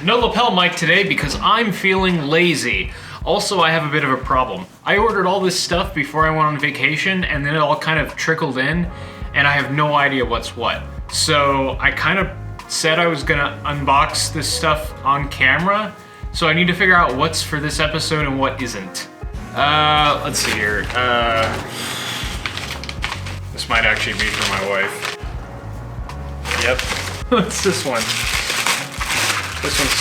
No lapel mic today because I'm feeling lazy. Also, I have a bit of a problem. I ordered all this stuff before I went on vacation, and then it all kind of trickled in, and I have no idea what's what. So I kind of said I was gonna unbox this stuff on camera, so I need to figure out what's for this episode and what isn't. Let's see here. This might actually be for my wife. Yep. What's this one? This one's...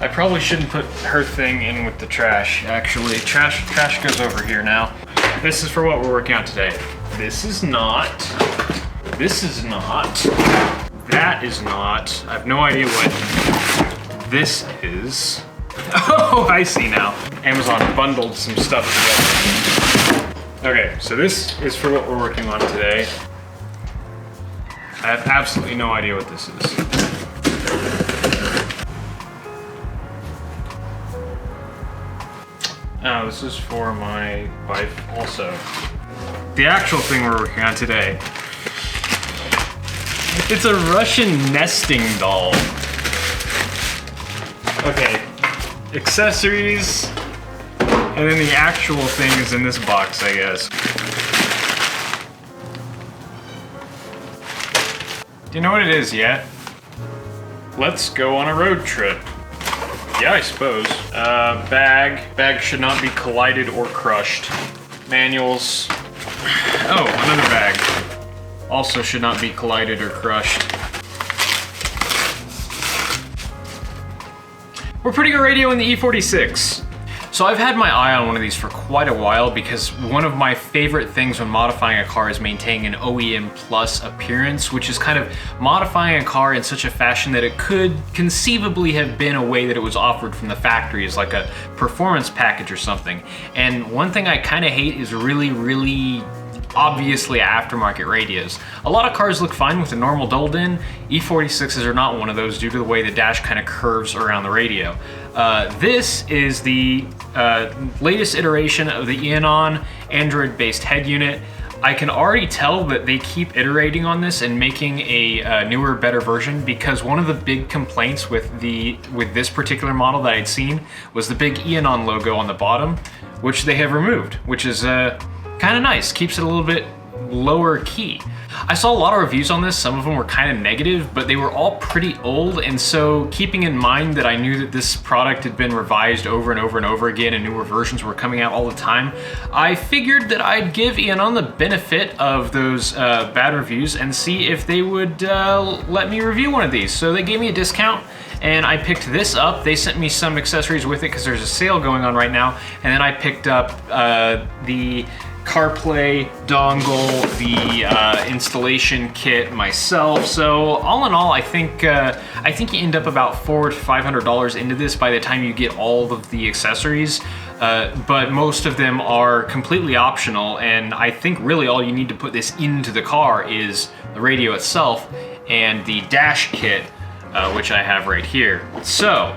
I probably shouldn't put her thing in with the trash, actually. Trash goes over here now. This is for what we're working on today. This is not. This is not. That is not. I have no idea what this is. Oh, I see now. Amazon bundled some stuff together. Okay, so this is for what we're working on today. I have absolutely no idea what this is. Oh, this is for my wife also. The actual thing we're working on today. It's a Russian nesting doll. Okay, accessories, and then the actual thing is in this box, I guess. Do you know what it is yet? Let's go on a road trip. Yeah, I suppose. Bag should not be collided or crushed. Manuals. Oh, another bag. Also should not be collided or crushed. We're putting a radio in the E46. So I've had my eye on one of these for quite a while because one of my favorite things when modifying a car is maintaining an OEM plus appearance, which is kind of modifying a car in such a fashion that it could conceivably have been a way that it was offered from the factory as like a performance package or something. And one thing I kind of hate is really obviously aftermarket radios. A lot of cars look fine with a normal dulled in. E46s are not one of those due to the way the dash kind of curves around the radio. This is the latest iteration of the EONON Android-based head unit. I can already tell that they keep iterating on this and making a newer, better version, because one of the big complaints with this particular model that I'd seen was the big EONON logo on the bottom, which they have removed, which is kind of nice, keeps it a little bit lower key. I saw a lot of reviews on this, some of them were kind of negative, but they were all pretty old, and so keeping in mind that I knew that this product had been revised over and over and over again and newer versions were coming out all the time, I figured that I'd give EONON the benefit of those bad reviews and see if they would let me review one of these. So they gave me a discount, and I picked this up. They sent me some accessories with it because there's a sale going on right now, and then I picked up the CarPlay dongle, the installation kit myself. So all in all, I think you end up about $400 to $500 into this by the time you get all of the accessories. But most of them are completely optional, and I think really all you need to put this into the car is the radio itself and the dash kit, which I have right here. So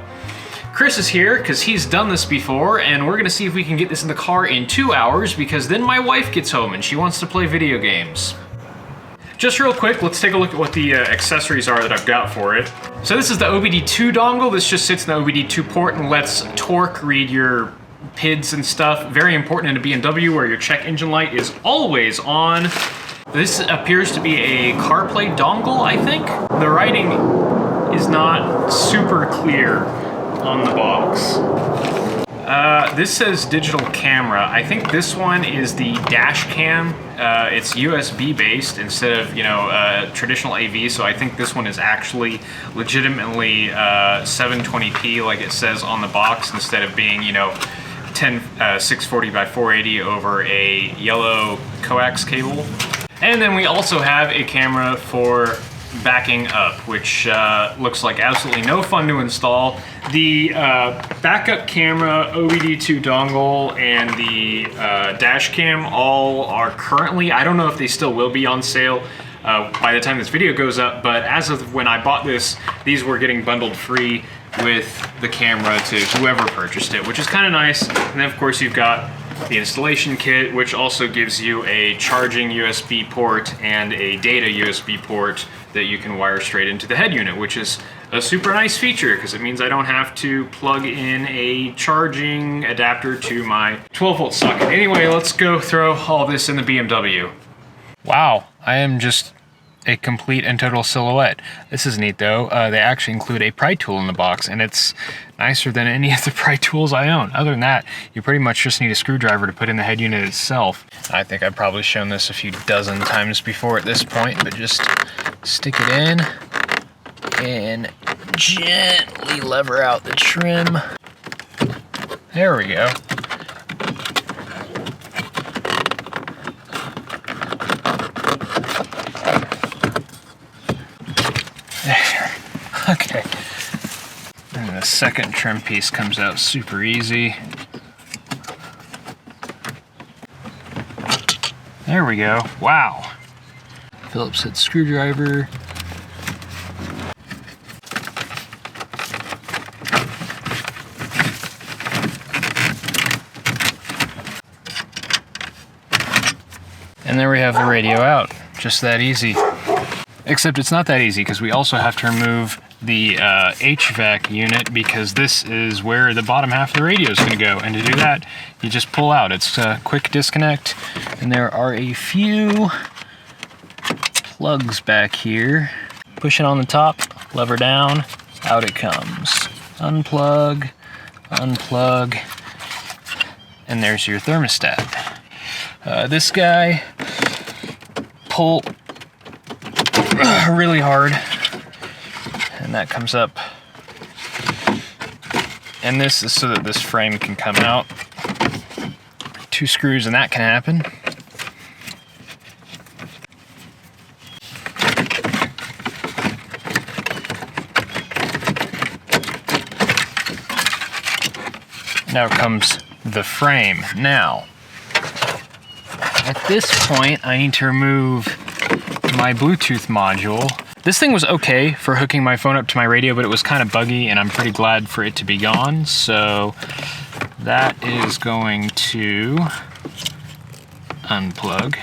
Chris is here because he's done this before, and we're gonna see if we can get this in the car in 2 hours, because then my wife gets home and she wants to play video games. Just real quick, let's take a look at what the accessories are that I've got for it. So this is the OBD2 dongle. This just sits in the OBD2 port and lets Torque read your PIDs and stuff. Very important in a BMW where your check engine light is always on. This appears to be a CarPlay dongle, I think. The writing is not super clear on the box. This says digital camera. I think this one is the dash cam. It's USB based instead of, traditional AV, so I think this one is actually legitimately 720p like it says on the box, instead of being, 640 by 480 over a yellow coax cable. And then we also have a camera for backing up, which looks like absolutely no fun to install. The backup camera, OBD2 dongle, and the dash cam all are currently, I don't know if they still will be on sale by the time this video goes up, but as of when I bought this, these were getting bundled free with the camera to whoever purchased it, which is kind of nice. And then of course you've got the installation kit, which also gives you a charging USB port and a data USB port that you can wire straight into the head unit, which is a super nice feature because it means I don't have to plug in a charging adapter to my 12-volt socket. Anyway, let's go throw all this in the BMW. Wow, I am just a complete and total silhouette. This is neat though. They actually include a pry tool in the box, and it's nicer than any of the pry tools I own. Other than that, you pretty much just need a screwdriver to put in the head unit itself. I think I've probably shown this a few dozen times before at this point, but just stick it in and gently lever out the trim. There we go. Okay, and the second trim piece comes out super easy. There we go. Wow. Phillips head screwdriver. And there we have the radio out. Just that easy. Except it's not that easy because we also have to remove the HVAC unit because this is where the bottom half of the radio is going to go. And to do that, you just pull out. It's a quick disconnect. And there are a few plugs back here. Push it on the top, lever down, out it comes. Unplug, unplug, and there's your thermostat. This guy, pull really hard, and that comes up. And this is so that this frame can come out. 2 screws and that can happen. Now comes the frame. Now, at this point, I need to remove my Bluetooth module. This thing was okay for hooking my phone up to my radio, but it was kind of buggy, and I'm pretty glad for it to be gone. So that is going to unplug.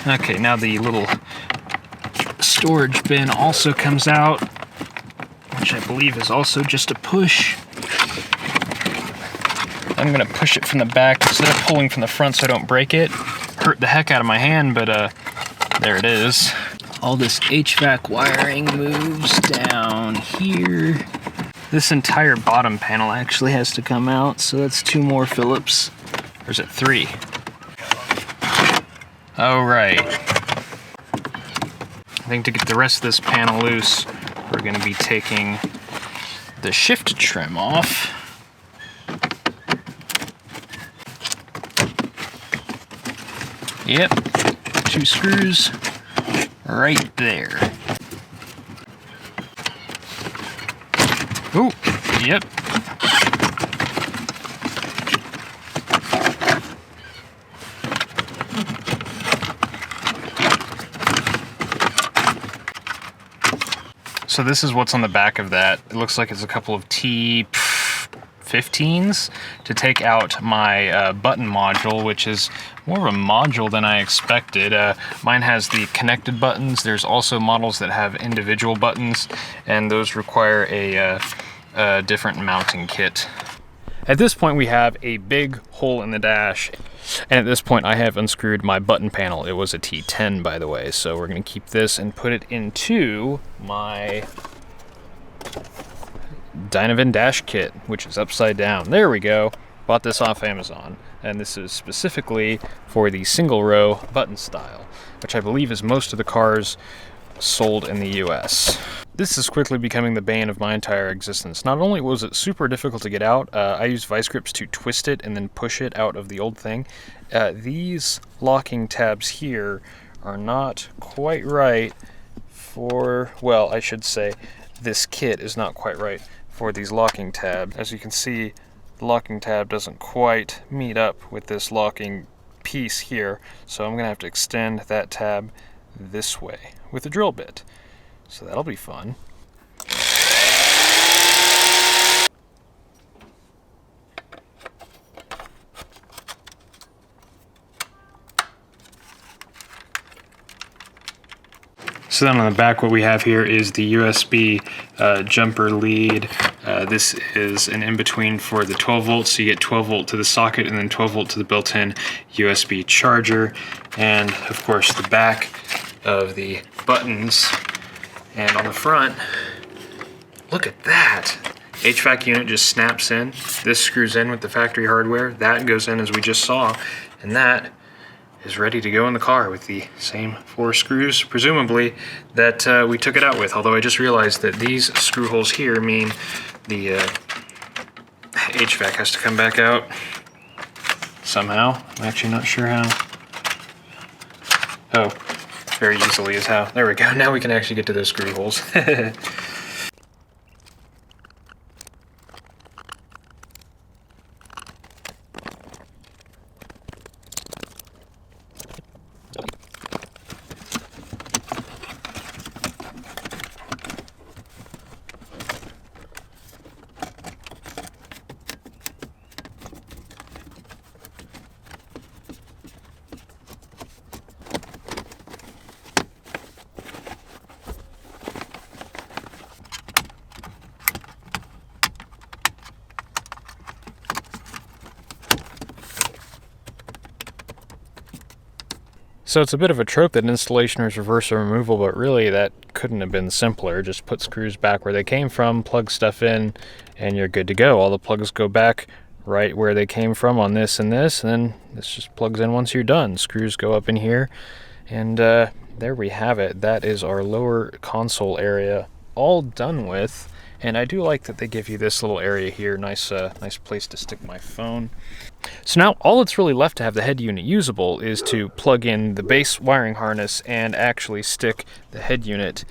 Okay, now the little storage bin also comes out, which I believe is also just a push. I'm gonna push it from the back instead of pulling from the front so I don't break it. Hurt the heck out of my hand, but there it is. All this HVAC wiring moves down here. This entire bottom panel actually has to come out, so that's 2 more Phillips. Or is it 3? Oh, right. I think to get the rest of this panel loose, we're gonna be taking the shift trim off. Yep, 2 screws right there. Ooh, yep. So this is what's on the back of that. It looks like it's a couple of T15s to take out my button module, which is more of a module than I expected. Mine has the connected buttons. There's also models that have individual buttons, and those require a different mounting kit. At this point, we have a big hole in the dash, and at this point I have unscrewed my button panel. It was a T10, by the way, so we're going to keep this and put it into my Dynavan dash kit, which is upside down. There we go. Bought this off Amazon, and this is specifically for the single row button style, which I believe is most of the cars sold in the US. This is quickly becoming the bane of my entire existence. Not only was it super difficult to get out, I used vice grips to twist it and then push it out of the old thing. These locking tabs here are not quite right for, well, I should say, this kit is not quite right for these locking tabs. As you can see, the locking tab doesn't quite meet up with this locking piece here, so I'm gonna have to extend that tab this way with a drill bit. So that'll be fun. So then on the back, what we have here is the USB jumper lead. This is an in-between for the 12 volts, so you get 12 volt to the socket and then 12 volt to the built-in USB charger. And of course the back of the buttons. And on the front, look at that. HVAC unit just snaps in. This screws in with the factory hardware. That goes in as we just saw. And that is ready to go in the car with the same 4 screws, presumably, that we took it out with. Although I just realized that these screw holes here mean the HVAC has to come back out somehow. I'm actually not sure how. Oh, very easily is how. There we go. Now we can actually get to those screw holes. So it's a bit of a trope that installation is reverse removal, but really that couldn't have been simpler. Just put screws back where they came from, plug stuff in, and you're good to go. All the plugs go back right where they came from on this, and then this just plugs in once you're done. Screws go up in here, and there we have it. That is our lower console area all done with. And I do like that they give you this little area here. Nice place to stick my phone. So now all that's really left to have the head unit usable is to plug in the base wiring harness and actually stick the head unit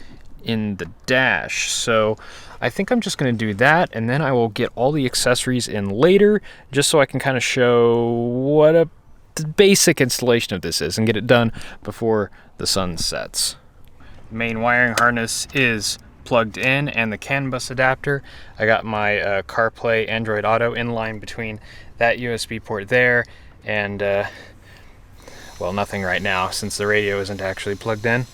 in the dash. So I think I'm just going to do that, and then I will get all the accessories in later, just so I can kind of show what a basic installation of this is and get it done before the sun sets. Main wiring harness is plugged in, and the CAN bus adapter. I got my CarPlay Android Auto in line between that USB port there and well, nothing right now since the radio isn't actually plugged in.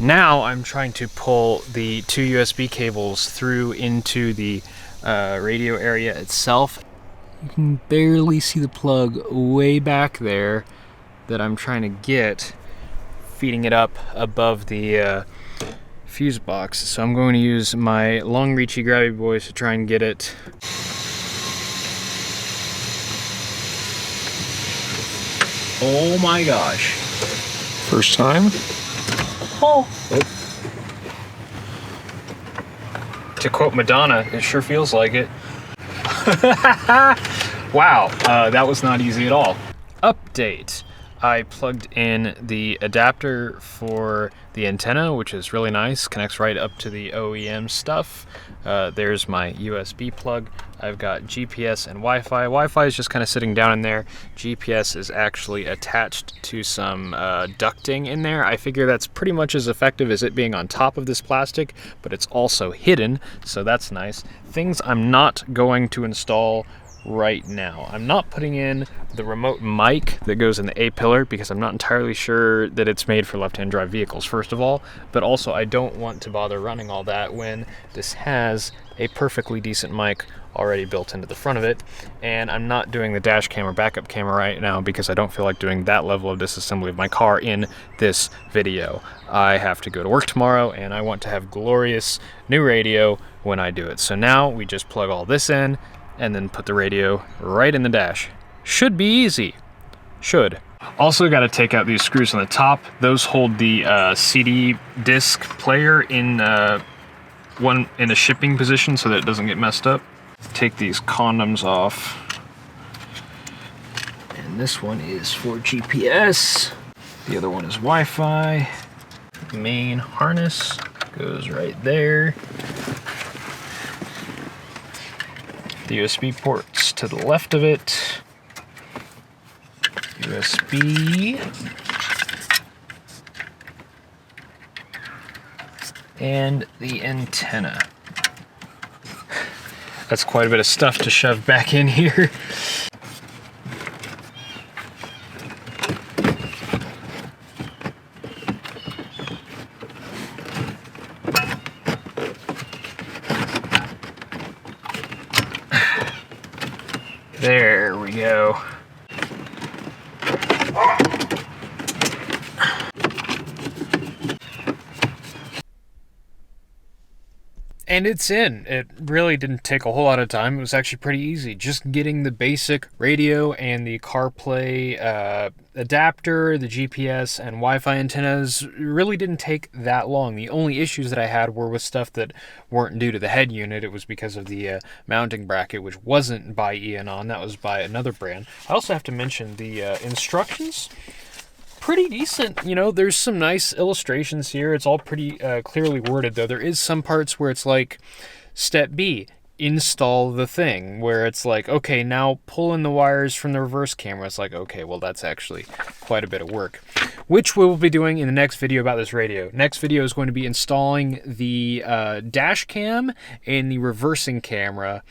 Now I'm trying to pull the 2 USB cables through into the radio area itself. You can barely see the plug way back there that I'm trying to get, feeding it up above the fuse box. So I'm going to use my long reachy grabby boys to try and get it. Oh my gosh. First time? Oh. To quote Madonna, it sure feels like it. Wow, that was not easy at all. Update. I plugged in the adapter for the antenna, which is really nice. Connects right up to the OEM stuff. There's my USB plug. I've got GPS and Wi-Fi. Wi-Fi is just kind of sitting down in there. GPS is actually attached to some ducting in there. I figure that's pretty much as effective as it being on top of this plastic, but it's also hidden, so that's nice. Things I'm not going to install right now. I'm not putting in the remote mic that goes in the A-pillar because I'm not entirely sure that it's made for left-hand drive vehicles, first of all, but also I don't want to bother running all that when this has a perfectly decent mic already built into the front of it. And I'm not doing the dash cam or backup camera right now because I don't feel like doing that level of disassembly of my car in this video. I have to go to work tomorrow and I want to have glorious new radio when I do it. So now we just plug all this in and then put the radio right in the dash. Should be easy. Should. Also got to take out these screws on the top. Those hold the CD disc player in one in a shipping position so that it doesn't get messed up. Take these condoms off. And this one is for GPS. The other one is Wi-Fi. Main harness goes right there. The USB ports to the left of it. USB. And the antenna. That's quite a bit of stuff to shove back in here. There we go. And it's in. It really didn't take a whole lot of time. It was actually pretty easy. Just getting the basic radio and the CarPlay adapter, the GPS, and Wi-Fi antennas really didn't take that long. The only issues that I had were with stuff that weren't due to the head unit. It was because of the mounting bracket, which wasn't by EONON. That was by another brand. I also have to mention the instructions. Pretty decent, you know, there's some nice illustrations here. It's all pretty clearly worded, though. There is some parts where it's like, step B, install the thing, where it's like, okay, now pull in the wires from the reverse camera. It's like, okay, well, that's actually quite a bit of work, which we will be doing in the next video about this radio. Next video is going to be installing the dash cam and the reversing camera.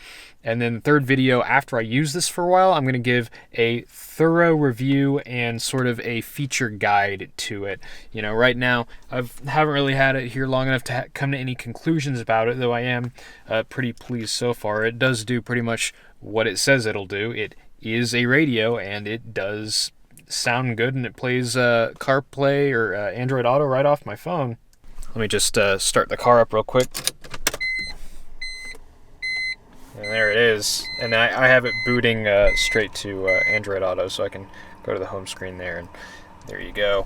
And then the third video, after I use this for a while, I'm going to give a thorough review and sort of a feature guide to it. You know, right now, I haven't really had it here long enough to come to any conclusions about it, though I am pretty pleased so far. It does do pretty much what it says it'll do. It is a radio, and it does sound good, and it plays CarPlay or Android Auto right off my phone. Let me just start the car up real quick. And there it is. And I have it booting straight to Android Auto, so I can go to the home screen there, and there you go.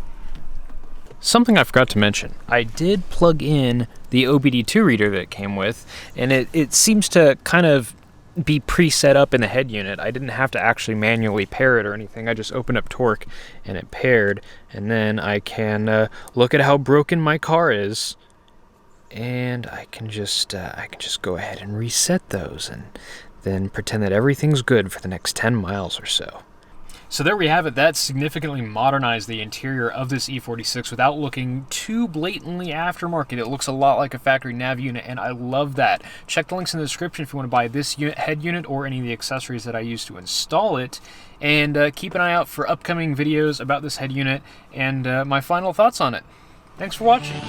Something I forgot to mention. I did plug in the OBD2 reader that it came with, and it seems to kind of be pre-set up in the head unit. I didn't have to actually manually pair it or anything. I just opened up Torque, and it paired, and then I can look at how broken my car is. And I can just go ahead and reset those and then pretend that everything's good for the next 10 miles or so. So there we have it. That significantly modernized the interior of this E46 without looking too blatantly aftermarket. It looks a lot like a factory nav unit, and I love that. Check the links in the description if you want to buy this head unit or any of the accessories that I use to install it. And keep an eye out for upcoming videos about this head unit and my final thoughts on it. Thanks for watching.